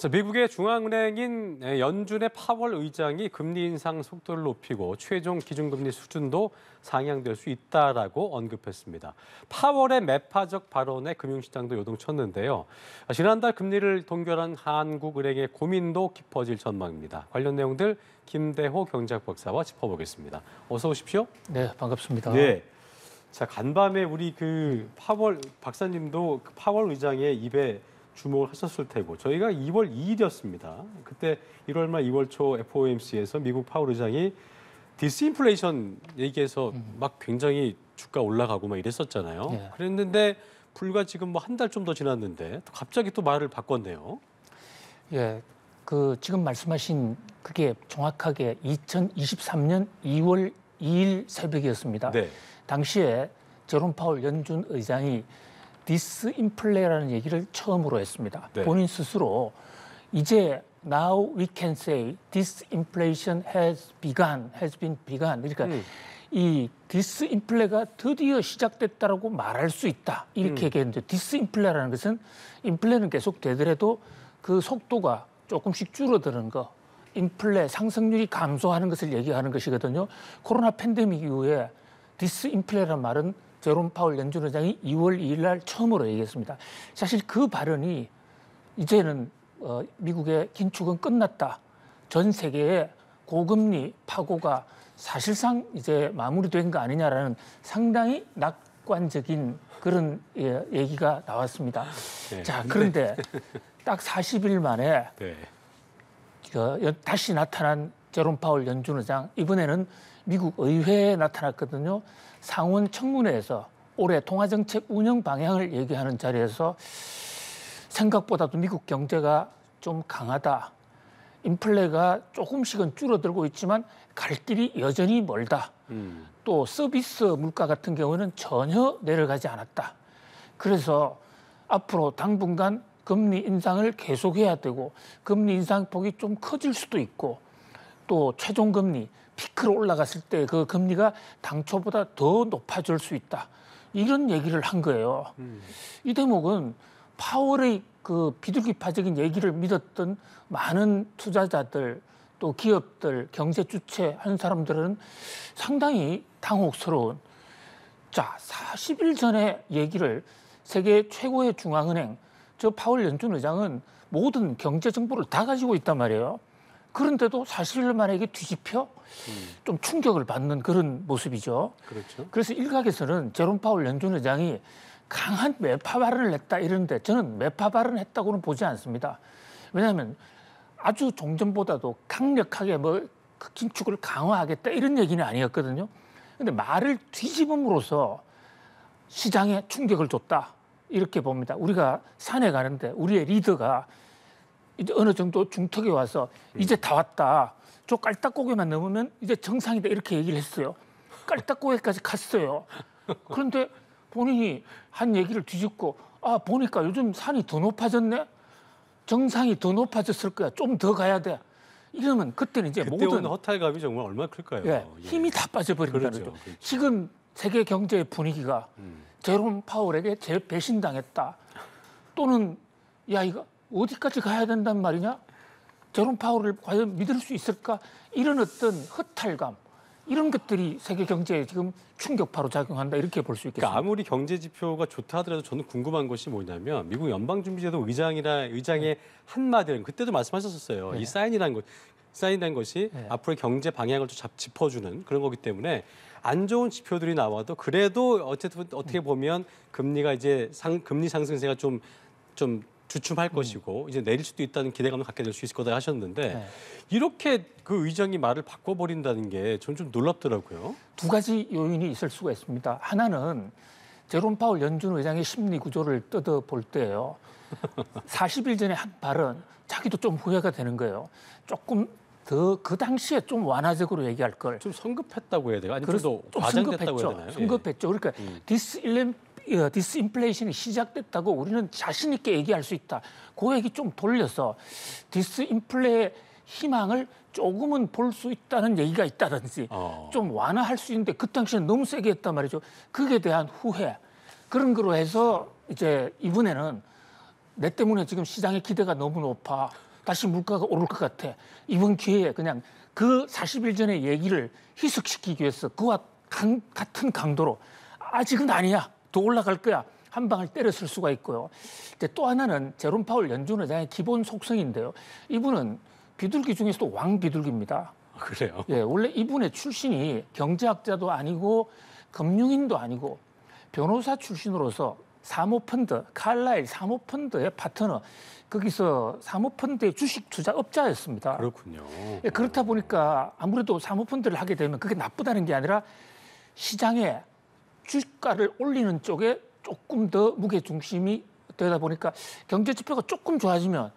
자, 미국의 중앙은행인 연준의 파월 의장이 금리 인상 속도를 높이고 최종 기준금리 수준도 상향될 수 있다라고 언급했습니다. 파월의 매파적 발언에 금융시장도 요동쳤는데요. 지난달 금리를 동결한 한국은행의 고민도 깊어질 전망입니다. 관련 내용들 김대호 경제학 박사와 짚어보겠습니다. 어서 오십시오. 네, 반갑습니다. 네. 자, 간밤에 우리 파월 박사님도 파월 의장의 입에 주목을 하셨을 테고 저희가 2월 2일이었습니다. 그때 1월 말 2월 초 FOMC에서 미국 파월 의장이 디스인플레이션 얘기해서 막 굉장히 주가 올라가고 막 이랬었잖아요. 네. 그랬는데 불과 지금 뭐 한 달 좀 더 지났는데 갑자기 또 말을 바꿨네요. 예, 지금 말씀하신 그게 정확하게 2023년 2월 2일 새벽이었습니다. 네. 당시에 제롬 파월 연준 의장이 디스인플레라는 얘기를 처음으로 했습니다. 네. 본인 스스로 이제 now we can say disinflation has been begun. 그러니까 이 디스인플레가 드디어 시작됐다라고 말할 수 있다. 이렇게 얘기했는데 디스인플레라는 것은 인플레는 계속 되더라도 그 속도가 조금씩 줄어드는 거. 인플레 상승률이 감소하는 것을 얘기하는 것이거든요. 코로나 팬데믹 이후에 디스인플레라는 말은 제롬 파월 연준 의장이 2월 2일 날 처음으로 얘기했습니다. 사실 그 발언이 이제는 미국의 긴축은 끝났다. 전 세계의 고금리 파고가 사실상 이제 마무리된 거 아니냐라는 상당히 낙관적인 그런 얘기가 나왔습니다. 네. 자, 그런데 딱 40일 만에 네. 다시 나타난 제롬 파월 연준 의장, 이번에는 미국 의회에 나타났거든요. 상원 청문회에서 올해 통화정책 운영 방향을 얘기하는 자리에서 생각보다도 미국 경제가 좀 강하다. 인플레가 조금씩은 줄어들고 있지만 갈 길이 여전히 멀다. 또 서비스 물가 같은 경우는 전혀 내려가지 않았다. 그래서 앞으로 당분간 금리 인상을 계속해야 되고 금리 인상폭이 좀 커질 수도 있고 또 최종 금리 피크로 올라갔을 때 그 금리가 당초보다 더 높아질 수 있다. 이런 얘기를 한 거예요. 이 대목은 파월의 그 비둘기파적인 얘기를 믿었던 많은 투자자들 또 기업들 경제 주체한 사람들은 상당히 당혹스러운. 자, 40일 전에 얘기를 세계 최고의 중앙은행 저 파월 연준 의장은 모든 경제 정보를 다 가지고 있단 말이에요. 그런데도 사실을 만에 이게 뒤집혀 좀 충격을 받는 그런 모습이죠. 그렇죠. 그래서 일각에서는 제롬 파월 연준 의장이 강한 매파 발언을 했다 이러는데 저는 매파 발언을 했다고는 보지 않습니다. 왜냐하면 아주 종전보다도 강력하게 긴축을 강화하겠다 이런 얘기는 아니었거든요. 그런데 말을 뒤집음으로써 시장에 충격을 줬다 이렇게 봅니다. 우리가 산에 가는데 우리의 리더가 이제 어느 정도 중턱에 와서 이제 다 왔다. 저 깔딱고개만 넘으면 이제 정상이다 이렇게 얘기를 했어요. 깔딱고개까지 갔어요. 그런데 본인이 한 얘기를 뒤집고 보니까 요즘 산이 더 높아졌네. 정상이 더 높아졌을 거야. 좀 더 가야 돼. 이러면 그때는 이제 그때 모든 오는 허탈감이 정말 얼마나 클까요? 예, 힘이 다 빠져버린다는 그렇죠. 거죠. 그렇죠. 지금 세계 경제의 분위기가 제롬 파월에게 배신당했다. 또는 야 이거 어디까지 가야 된단 말이냐? 제롬 파월을 과연 믿을 수 있을까? 이런 어떤 허탈감, 이런 것들이 세계 경제에 지금 충격파로 작용한다 이렇게 볼 수 있겠습니다. 그러니까 아무리 경제 지표가 좋다 하더라도 저는 궁금한 것이 뭐냐면 미국 연방준비제도 의장의 한마디는 그때도 말씀하셨었어요. 네. 이 사인이라는 것이 네. 앞으로의 경제 방향을 좀 짚어주는 그런 거기 때문에 안 좋은 지표들이 나와도 그래도 어쨌든 어떻게 보면 금리가 이제 금리 상승세가 좀 주춤할 것이고 이제 내릴 수도 있다는 기대감을 갖게 될 수 있을 거다 하셨는데 네. 이렇게 그 의장이 말을 바꿔버린다는 게 저는 좀 놀랍더라고요. 두 가지 요인이 있을 수가 있습니다. 하나는 제롬 파월 연준 의장의 심리 구조를 뜯어볼 때예요. 40일 전에 한 발언, 자기도 좀 후회가 되는 거예요. 조금 더 그 당시에 좀 완화적으로 얘기할 걸. 좀 성급했다고 해야 돼요? 아니면 좀 과장됐다고 해야 되나요? 성급했죠. 그러니까 디스인플레이션이 시작됐다고 우리는 자신 있게 얘기할 수 있다. 그 얘기 좀 돌려서 디스인플레의 희망을 조금은 볼 수 있다는 얘기가 있다든지 좀 완화할 수 있는데 그 당시에는 너무 세게 했단 말이죠. 그에 대한 후회 그런 거로 해서 이제 이번에는 내 때문에 지금 시장의 기대가 너무 높아. 다시 물가가 오를 것 같아. 이번 기회에 그냥 그 40일 전의 얘기를 희석시키기 위해서 그와 같은 강도로 아직은 아니야. 더 올라갈 거야. 한 방을 때렸을 수가 있고요. 이제 또 하나는 제롬 파월 연준 의장의 기본 속성인데요. 이분은 비둘기 중에서도 왕비둘기입니다. 그래요? 예, 원래 이분의 출신이 경제학자도 아니고 금융인도 아니고 변호사 출신으로서 사모펀드, 칼라일 사모펀드의 파트너, 거기서 사모펀드의 주식 투자업자였습니다. 그렇군요. 예, 그렇다 보니까 아무래도 사모펀드를 하게 되면 그게 나쁘다는 게 아니라 시장에 주가를 올리는 쪽에 조금 더 무게중심이 되다 보니까 경제 지표가 조금 좋아지면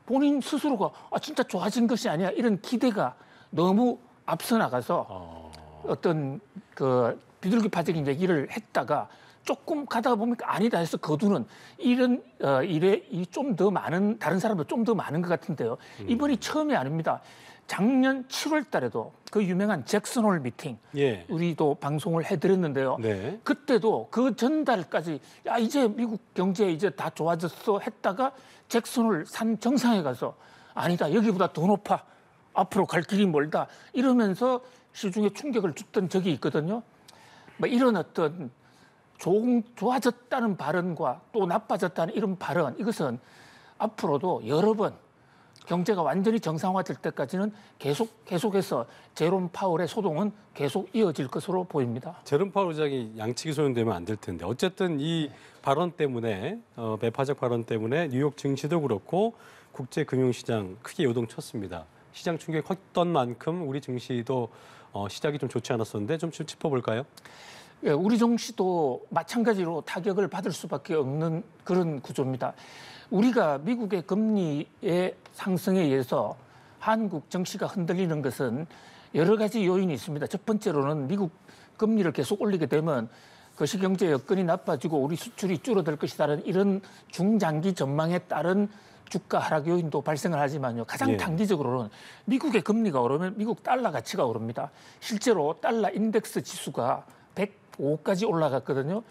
본인 스스로가 진짜 좋아진 것이 아니야 이런 기대가 너무 앞서 나가서 어떤 그 비둘기파적인 얘기를 했다가 조금 가다가 보니까 아니다 해서 거두는 이런 일에 좀 더 많은 다른 사람도 좀 더 많은 것 같은데요. 이번이 처음이 아닙니다. 작년 7월 달에도 그 유명한 잭슨홀 미팅 예. 우리도 방송을 해드렸는데요. 네. 그때도 그 전달까지 야 이제 미국 경제 이제 다 좋아졌어 했다가 잭슨홀 산 정상에 가서 아니다 여기보다 더 높아 앞으로 갈 길이 멀다 이러면서 시중에 충격을 줬던 적이 있거든요. 뭐 이런 어떤 좋아졌다는 발언과 또 나빠졌다는 이런 발언 이것은 앞으로도 여러 번 경제가 완전히 정상화될 때까지는 계속해서 제롬 파월의 소동은 계속 이어질 것으로 보입니다. 제롬 파월 의장이 양측이 소용되면 안 될 텐데 어쨌든 이 발언 때문에 매파적 발언 때문에 뉴욕 증시도 그렇고 국제 금융시장 크게 요동쳤습니다. 시장 충격이 컸던 만큼 우리 증시도 시작이 좀 좋지 않았었는데 좀 짚어볼까요? 예, 우리 증시도 마찬가지로 타격을 받을 수밖에 없는 그런 구조입니다. 우리가 미국의 금리의 상승에 의해서 한국 증시가 흔들리는 것은 여러 가지 요인이 있습니다. 첫 번째로는 미국 금리를 계속 올리게 되면 거시경제 여건이 나빠지고 우리 수출이 줄어들 것이라는 이런 중장기 전망에 따른 주가 하락 요인도 발생을 하지만요. 가장 예. 단기적으로는 미국의 금리가 오르면 미국 달러 가치가 오릅니다. 실제로 달러 인덱스 지수가 105까지 올라갔거든요.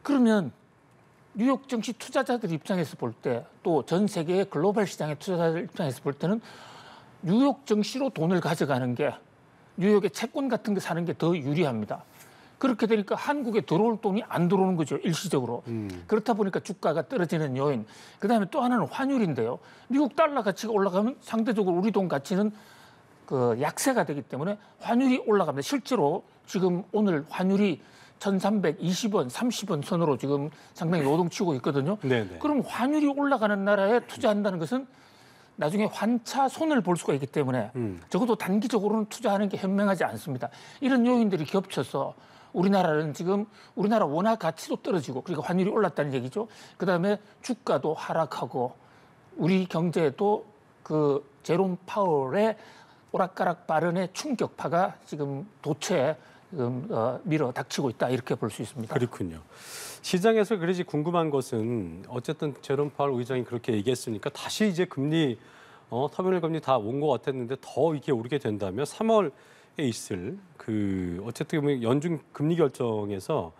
그러면 뉴욕 증시 투자자들 입장에서 볼 때 또 전 세계의 글로벌 시장의 투자자들 입장에서 볼 때는 뉴욕 증시로 돈을 가져가는 게 뉴욕의 채권 같은 거 사는 게 더 유리합니다. 그렇게 되니까 한국에 들어올 돈이 안 들어오는 거죠, 일시적으로. 그렇다 보니까 주가가 떨어지는 요인. 그다음에 또 하나는 환율인데요. 미국 달러 가치가 올라가면 상대적으로 우리 돈 가치는 그 약세가 되기 때문에 환율이 올라갑니다. 실제로 지금 오늘 환율이 1,320원, 30원 선으로 지금 상당히 요동치고 있거든요. 네네. 그럼 환율이 올라가는 나라에 투자한다는 것은 나중에 환차 손을 볼 수가 있기 때문에 적어도 단기적으로는 투자하는 게 현명하지 않습니다. 이런 요인들이 겹쳐서 우리나라는 지금 우리나라 원화 가치도 떨어지고 그러니까 환율이 올랐다는 얘기죠. 그다음에 주가도 하락하고 우리 경제에도 그 제롬 파월의 오락가락 발언의 충격파가 지금 도처에 지금 밀어 닥치고 있다 이렇게 볼 수 있습니다. 그렇군요. 시장에서 그러지 궁금한 것은 어쨌든 제롬 파월 의장이 그렇게 얘기했으니까 다시 이제 금리 터미널 금리 다 온 것 같았는데 더 이게 오르게 된다면 3월에 있을 그 어쨌든 보면 연준 금리 결정에서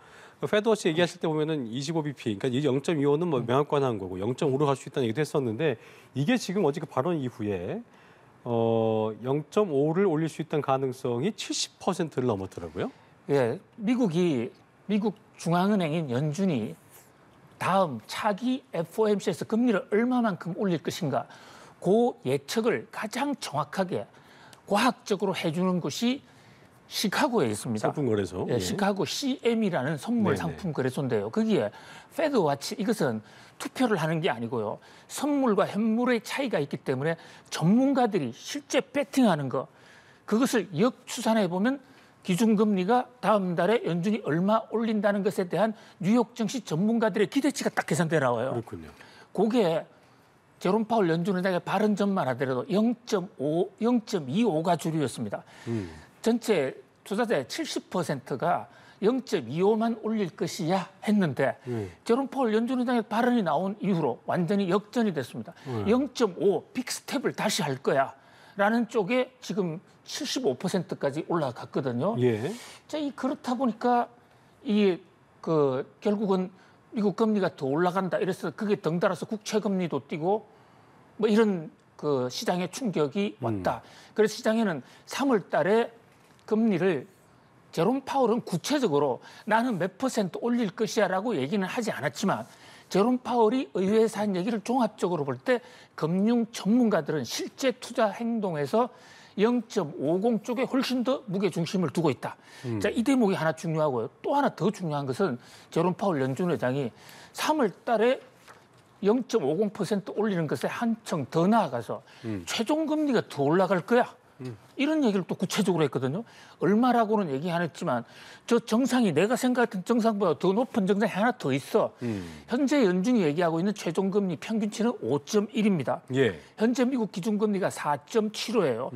페드워치 얘기하실 때 보면은 25bp, 그러니까 0.25는 뭐 명확관한 거고 0.5로 갈 수 있다는 얘기도 했었는데 이게 지금 어제 그 발언 이후에 0.5를 올릴 수 있다는 가능성이 70%를 넘었더라고요. 예, 미국 중앙은행인 연준이 다음 차기 FOMC에서 금리를 얼마만큼 올릴 것인가 그 예측을 가장 정확하게 과학적으로 해주는 곳이 시카고에 있습니다. 상품거래소. 예, 시카고 CM이라는 선물 네네. 상품 거래소인데요. 거기에 페드워치 이것은 투표를 하는 게 아니고요. 선물과 현물의 차이가 있기 때문에 전문가들이 실제 배팅하는 거 그것을 역추산해 보면 기준금리가 다음 달에 연준이 얼마 올린다는 것에 대한 뉴욕 증시 전문가들의 기대치가 딱 계산돼 나와요. 그렇군요. 그게 제롬 파월 연준 의장의 발언 전만 하더라도 0.5, 0.25가 주류였습니다. 전체 투자자의 70%가 0.25만 올릴 것이야 했는데 제롬 파월 연준 의장의 발언이 나온 이후로 완전히 역전이 됐습니다. 0.5 빅스텝을 다시 할 거야 라는 쪽에 지금 75%까지 올라갔거든요. 예. 자, 그렇다 보니까 이게 결국은 미국 금리가 더 올라간다 이래서 그게 덩달아서 국채 금리도 뛰고 뭐 이런 그 시장에 충격이 왔다. 그래서 시장에는 3월 달에 금리를 제롬 파월은 구체적으로 나는 몇 % 올릴 것이야라고 얘기는 하지 않았지만 제롬 파월이 의회에서 한 얘기를 종합적으로 볼 때 금융 전문가들은 실제 투자 행동에서 0.50 쪽에 훨씬 더 무게 중심을 두고 있다. 자, 이 대목이 하나 중요하고요. 또 하나 더 중요한 것은 제롬 파월 연준 의장이 3월 달에 0.50% 올리는 것에 한층 더 나아가서 최종 금리가 더 올라갈 거야. 이런 얘기를 또 구체적으로 했거든요. 얼마라고는 얘기 안 했지만 저 정상이 내가 생각했던 정상보다 더 높은 정상이 하나 더 있어. 현재 연준이 얘기하고 있는 최종금리 평균치는 5.1입니다. 예. 현재 미국 기준금리가 4.75예요.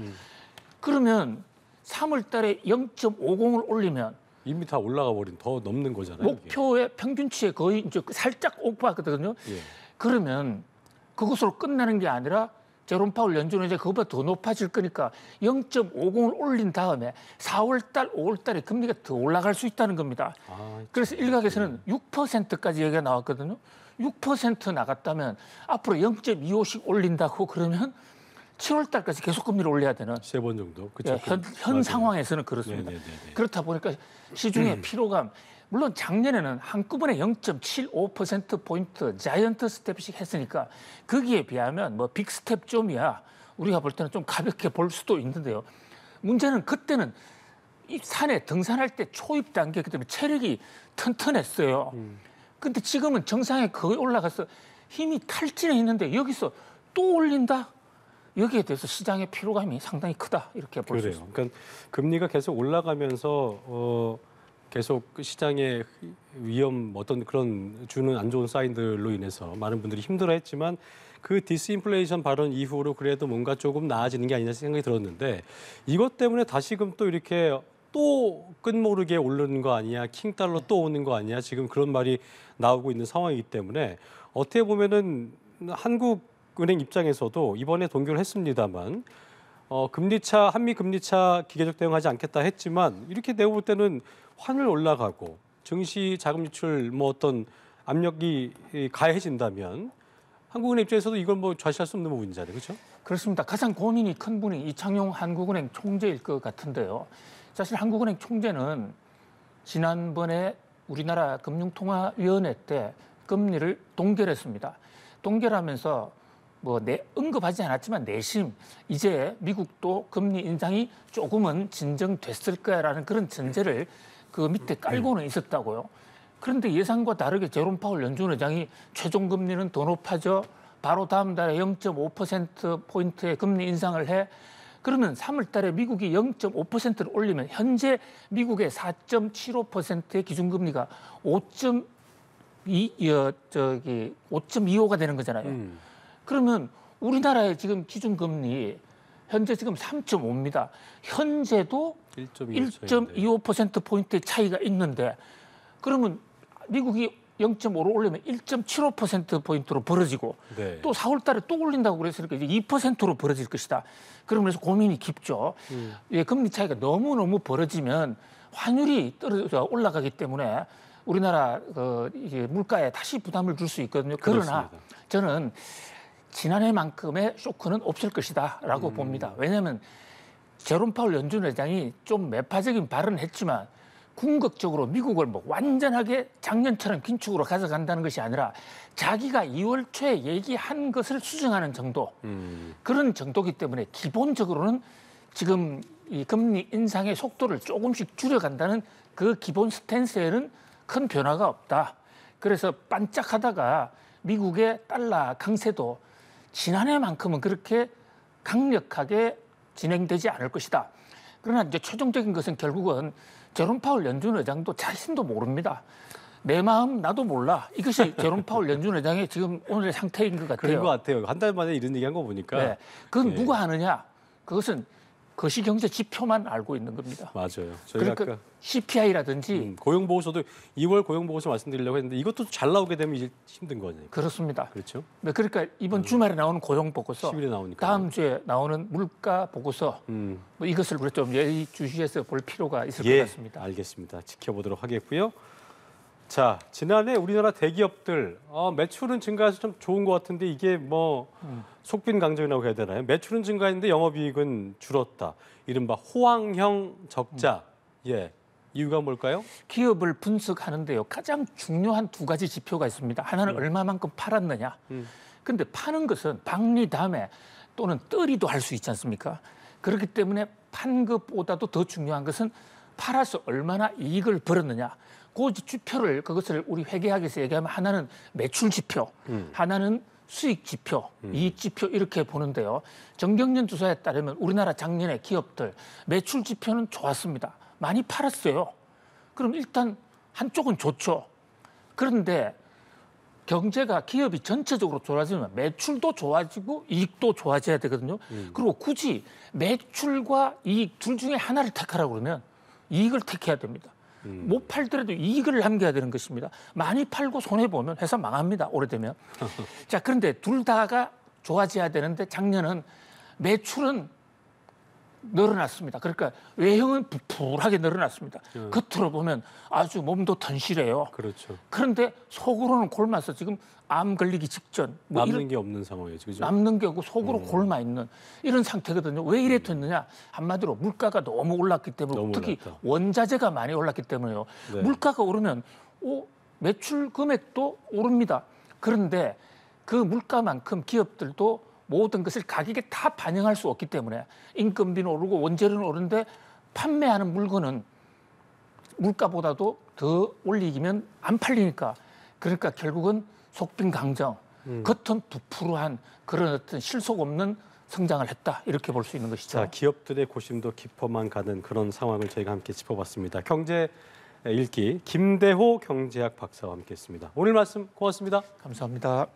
그러면 3월 달에 0.50을 올리면 이미 다 올라가 버린 더 넘는 거잖아요. 목표의 평균치에 거의 이제 살짝 오버하거든요. 이게. 예. 그러면 그것으로 끝나는 게 아니라 제롬 파월 연준은 이제 그것보다 더 높아질 거니까 0.50을 올린 다음에 4월 달, 5월 달에 금리가 더 올라갈 수 있다는 겁니다. 그래서 일각에서는 6%까지 얘기가 나왔거든요. 6% 나갔다면 앞으로 0.25씩 올린다고 그러면 7월 달까지 계속 금리를 올려야 되는 3번 정도. 그렇죠. 예, 현 상황에서는 그렇습니다. 네네네네. 그렇다 보니까 시중의 피로감, 물론 작년에는 한꺼번에 0.75%포인트 자이언트 스텝씩 했으니까 거기에 비하면 뭐 빅스텝 좀이야. 우리가 볼 때는 좀 가볍게 볼 수도 있는데요. 문제는 그때는 이 산에 등산할 때 초입 단계이기 때문에 체력이 튼튼했어요. 근데 지금은 정상에 거의 올라가서 힘이 탈진해 있는데 여기서 또 올린다? 여기에 대해서 시장의 피로감이 상당히 크다. 이렇게 볼 수 있습니다. 그러니까 금리가 계속 올라가면서 계속 시장의 위험 어떤 그런 주는 안 좋은 사인들로 인해서 많은 분들이 힘들어했지만 그 디스인플레이션 발언 이후로 그래도 뭔가 조금 나아지는 게 아니냐 생각이 들었는데 이것 때문에 다시금 또 이렇게 또 끝모르게 오르는 거 아니야, 킹달러 또 오는 거 아니야, 지금 그런 말이 나오고 있는 상황이기 때문에 어떻게 보면은 한국은행 입장에서도 이번에 동결을 했습니다만 금리차 한미 금리차 기계적 대응하지 않겠다 했지만 이렇게 내고 볼 때는 환율 올라가고 증시 자금 유출 뭐 어떤 압력이 가해진다면 한국은행 입장에서도 이걸 뭐 좌시할 수 없는 부분이잖아요, 그렇죠? 그렇습니다. 가장 고민이 큰 분이 이창용 한국은행 총재일 것 같은데요. 사실 한국은행 총재는 지난번에 우리나라 금융통화위원회 때 금리를 동결했습니다. 동결하면서 언급하지 않았지만 내심 이제 미국도 금리 인상이 조금은 진정됐을 거야라는 그런 전제를 그 밑에 깔고는 있었다고요. 그런데 예상과 다르게 제롬 파월 연준 의장이 최종 금리는 더 높아져 바로 다음 달에 0.5%포인트의 금리 인상을 해. 그러면 3월 달에 미국이 0.5%를 올리면 현재 미국의 4.75%의 기준금리가 5.25가 되는 거잖아요. 그러면 우리나라의 지금 기준금리 현재 지금 3.5입니다. 현재도 1.25%포인트의 차이가 있는데 그러면 미국이 0.5로 올리면 1.75%포인트로 벌어지고 네. 또 4월 달에 또 올린다고 그랬으니까 이제 2%로 벌어질 것이다. 그러면서 고민이 깊죠. 예, 금리 차이가 너무너무 벌어지면 환율이 떨어져 올라가기 때문에 우리나라 이게 물가에 다시 부담을 줄 수 있거든요. 그러나 그렇습니다. 저는 지난해만큼의 쇼크는 없을 것이다라고 봅니다. 왜냐하면 제롬 파월 연준 의장이 좀 매파적인 발언을 했지만 궁극적으로 미국을 뭐 완전하게 작년처럼 긴축으로 가져간다는 것이 아니라 자기가 2월 초에 얘기한 것을 수정하는 정도 그런 정도이기 때문에 기본적으로는 지금 이 금리 인상의 속도를 조금씩 줄여간다는 그 기본 스탠스에는 큰 변화가 없다. 그래서 반짝하다가 미국의 달러 강세도 지난해만큼은 그렇게 강력하게 진행되지 않을 것이다. 그러나 이제 최종적인 것은 결국은 제롬 파월 연준 의장도 자신도 모릅니다. 내 마음 나도 몰라. 이것이 제롬 파월 연준 의장의 지금 오늘의 상태인 것 같아요. 그런 것 같아요. 한 달 만에 이런 얘기한 거 보니까. 네. 그건 예. 누가 아느냐? 그것은 거시경제 지표만 알고 있는 겁니다. 맞아요. 저희가 그러니까 아까 CPI라든지 고용보고서도 2월 고용보고서 말씀드리려고 했는데 이것도 잘 나오게 되면 이제 힘든 거죠. 그렇습니다. 그렇죠? 네, 그러니까 이번 주말에 나오는 고용 보고서, 10일에 나오니까. 다음 주에 나오는 물가 보고서, 뭐 이것을 좀 예의주시해서 볼 필요가 있을 것 같습니다. 알겠습니다. 지켜보도록 하겠고요. 자, 지난해 우리나라 대기업들 매출은 증가해서 좀 좋은 것 같은데 이게 뭐 속빈 강정이라고 해야 되나요? 매출은 증가했는데 영업이익은 줄었다. 이른바 호황형 적자. 예, 이유가 뭘까요? 기업을 분석하는데요. 가장 중요한 두 가지 지표가 있습니다. 하나는 얼마만큼 팔았느냐. 근데 파는 것은 박리담에 또는 떨이도 할 수 있지 않습니까? 그렇기 때문에 판 것보다도 더 중요한 것은 팔아서 얼마나 이익을 벌었느냐. 그 지표를 그것을 우리 회계학에서 얘기하면 하나는 매출 지표, 하나는 수익 지표, 이익 지표 이렇게 보는데요. 정경련 조사에 따르면 우리나라 작년에 기업들 매출 지표는 좋았습니다. 많이 팔았어요. 그럼 일단 한쪽은 좋죠. 그런데 경제가 기업이 전체적으로 좋아지면 매출도 좋아지고 이익도 좋아져야 되거든요. 그리고 굳이 매출과 이익 둘 중에 하나를 택하라고 그러면 이익을 택해야 됩니다. 못 팔더라도 이익을 남겨야 되는 것입니다. 많이 팔고 손해보면 회사 망합니다. 오래되면. 자, 그런데 둘 다가 좋아져야 되는데 작년은 매출은 늘어났습니다. 그러니까 외형은 부풀하게 늘어났습니다. 겉으로 보면 아주 몸도 튼실해요. 그렇죠. 그런데 속으로는 굶어서 지금 암 걸리기 직전. 뭐 남는 게 없는 상황이죠. 그죠? 남는 게 없고 속으로 굶어 있는 이런 상태거든요. 왜 이래 됐느냐? 한마디로 물가가 너무 올랐기 때문에 너무 특히 올랐다. 원자재가 많이 올랐기 때문에요. 네. 물가가 오르면 매출 금액도 오릅니다. 그런데 그 물가만큼 기업들도 모든 것을 가격에 다 반영할 수 없기 때문에 인건비는 오르고 원재료는 오르는데 판매하는 물건은 물가보다도 더 올리면 안 팔리니까 그러니까 결국은 속빈 강정, 겉은 부풀어한 그런 어떤 실속 없는 성장을 했다 이렇게 볼 수 있는 것이죠. 자, 기업들의 고심도 깊어만 가는 그런 상황을 저희가 함께 짚어봤습니다. 경제 읽기 김대호 경제학 박사와 함께했습니다. 오늘 말씀 고맙습니다. 감사합니다.